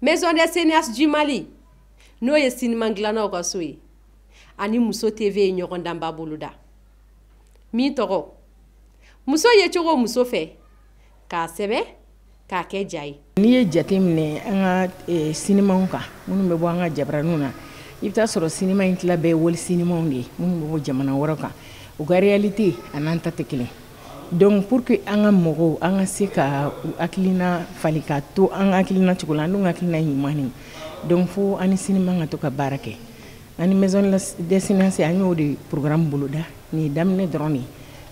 Maison des Cinéastes du Mali. Nous sommes cinéma glana okasoui. Ani Mousso TV nyoron damba boluda. Mi toro. Mousso yechogo Mousso fe. Ka sebe ka ke jai. Ni ye jatemne anga cinéma onka. Munu be bo anga jabranuna. Ibta soro cinéma intla be wol cinéma ongi. Munu bo jamana waraka. O ga réalité ananta tekele. Donc pour que anga mogo anga seka akilina falika to anga akilina chikola ndunga akilina himani. Donc faut ani cinéma nga to ka barake. Ani maison des cinéastes anyo de programme buluda ni damne droni.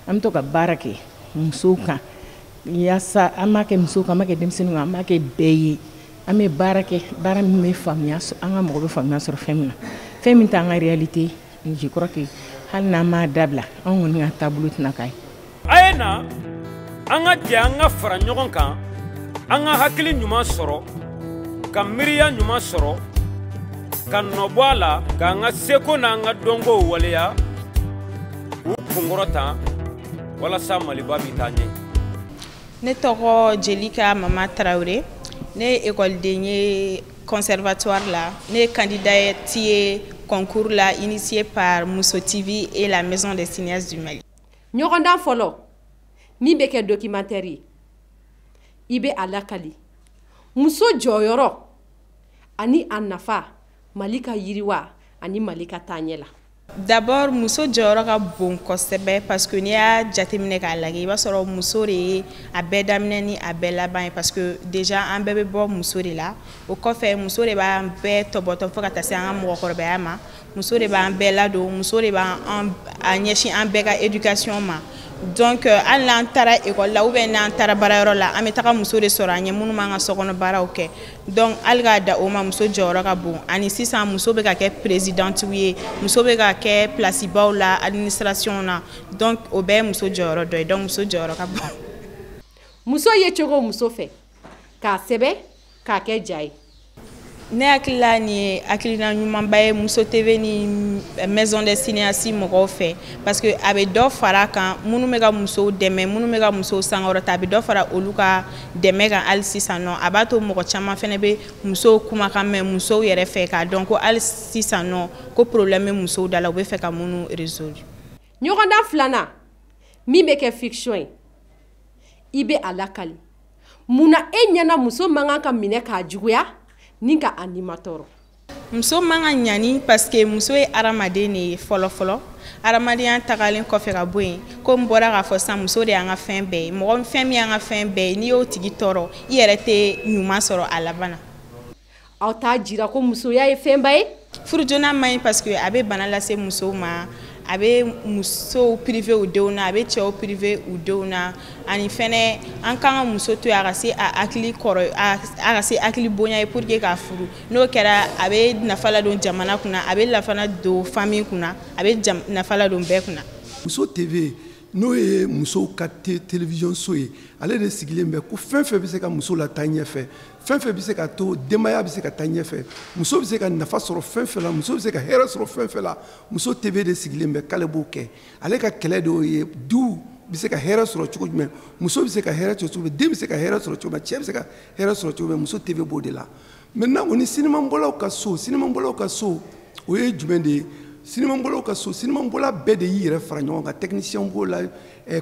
Am to ka barake musuka. Yasa amake musuka amake demsinu amake beye. Ame barake bara me famia so anga mogo be famia sur femina. Femina tanga réalité. Je crois que hal na ma dabla on nga tableau tnakai. Ayena anga dianga fara ɲɔgɔn kan anga hakili ɲuman sɔrɔ ka miiriya ɲuman sɔrɔ ka nɔbɔ a la ka anga seko n'anga dɔnko waleya u kunkɔrɔta walasa Maliba bi taa ɲɛ. Ne tɔgɔ Jelika Mama Traoré, ne ye écoleden ye conservatoire la, ne ye candidate ye concours la initié par Mousso TV et la Maison des Cinéastes du Mali. Nyoronda folo mi beke documentaire ibe alakali muso joyoro ani anafa malika yiriwa ani malika tanyela. D'abord muso joyoro ka bon kosɛbɛ parce que ni y'a jateminɛ k'a lajɛ i b'a sɔrɔ muso de ye a bɛɛ daminɛ ni a bɛɛ laban ye parce que déjà an bɛɛ bɛ bɔ muso de la o kɔfɛ muso de b'an bɛɛ tɔbɔtɔ fo ka taa se an ka mɔgɔkɔrɔbaya ma muso de b'an bɛɛ ladon muso de b'an a ɲɛsin an bɛɛ ka éducation ma donc hali n'an taara école la ou bien n'an taara baarayɔrɔ la an bɛ taga muso de sɔrɔ an ɲɛ minnu b'an ka sokɔnɔ baaraw kɛ donc hali k'a da o ma muso jɔyɔrɔ ka bon ani sisan muso bɛ ka kɛ présidente ye muso bɛ ka kɛ place baw la administration na donc o bɛɛ ye muso jɔyɔrɔ dɔ ye donc muso jɔyɔrɔ ka bon. Muso ye cogo muso fɛ k'a sɛbɛ k'a kɛ ja ye. Ne hakili la nin ye hakilina ɲumanba ye Mousso TV ni Maison des Cinéastes mɔgɔw fɛ parce que a bɛ dɔ fara kan minnu bɛ ka musow dɛmɛ minnu bɛ ka musow sankɔrɔta a bɛ dɔ fara olu ka dɛmɛ kan hali sisan nɔ a b'a to mɔgɔ caman fana bɛ musow kumakan mɛn musow yɛrɛ fɛ k'a dɔn ko hali sisan nɔ ko problème bɛ musow da la u bɛ fɛ ka minnu résoudre. Ɲɔgɔndan filanan min bɛ kɛ fiction ye i bɛ a lakali munna e ɲɛna muso man kan ka minɛ k'a juguya ni ka animateur. Muso man ka ɲani parce que muso ye hadamaden de ye fɔlɔ fɔlɔ hadamadenya tagalen kɔfɛ ka bɔ yen ko n bɔra k'a fɔ sisan muso de y'an ka fɛn bɛɛ ye mɔgɔ fɛn min y'an ka fɛn bɛɛ ye n'i y'o tigi tɔɔrɔ i yɛrɛ tɛ ɲuman sɔrɔ a laban na. Aw t'a jira ko musoya ye fɛnba ye. Furujona man ɲi parce que a bɛ bana lase musow ma a bɛ musow privé u denw na a bɛ cɛw privé u denw na ani fɛnɛ an kan ka muso to a ka se a hakili kɔrɔ a ka se hakili bonya ye pour que k'a furu n'o kɛra a bɛ nafa ladon jamana kunna a bɛ nafa ladon famille kunna a bɛ nafa ladon bɛɛ kunna. Mousso TV n'o ye musow ka télévision so ye ale de sigilen bɛ ko fɛn fɛn bɛ se ka muso la taa ɲɛfɛ fɛn fɛn bɛ se ka to denbaya bɛ se ka taa ɲɛfɛ muso bɛ se ka nafa sɔrɔ fɛn fɛn la muso bɛ se ka hɛrɛ sɔrɔ fɛn fɛn la Mousso TV de sigilen bɛ k'ale b'o kɛ ale ka kɛlɛ de y'o ye du bɛ se ka hɛrɛ sɔrɔ cogo jumɛn muso bɛ se ka hɛrɛ sɔrɔ cogo jumɛn den bɛ se ka hɛrɛ sɔrɔ cogo jumɛn cɛ bɛ se ka hɛrɛ sɔrɔ cogo jumɛn Mousso TV b'o de la maintenant o ni sinimabɔlaw ka so o ye jumɛn de ye sinimabɔlaw ka so sinimabɔla bɛɛ de y'i yɛrɛ fara ɲɔgɔn kan technicien b'o la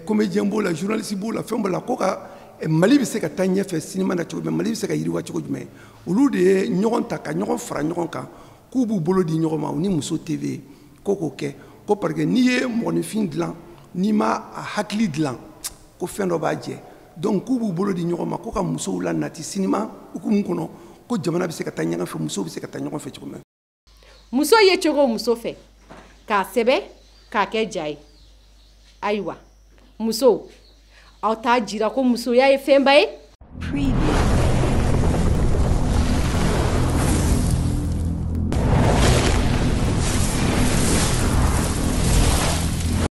comédien b'o la journaliste b'o la fɛn b'o la ko ka Mali bɛ se ka taa ɲɛfɛ sinima na cogo jumɛn Mali bɛ se ka yiriwa cogo jumɛn olu de ye ɲɔgɔn ta ka ɲɔgɔn fara ɲɔgɔn kan k'u b'u bolo di ɲɔgɔn ma u ni Mousso TV ko k'o kɛ ko parce que n'i ye mɔgɔninfin dilan n'i ma a hakili dilan ko fɛn dɔ b'a jɛ donc k'u b'u bolo di ɲɔgɔn ma ko ka musow la nati sinima hukumu kɔnɔ ko jamana bɛ se ka taa ɲɔgɔn fɛ musow bɛ se ka taa ɲɔgɔn fɛ cogo min. Muso ye cogo muso fɛ k'a sɛbɛ k'a kɛ ja ye ayiwa musow aw t'a jira ko musoya ye fɛnba ye.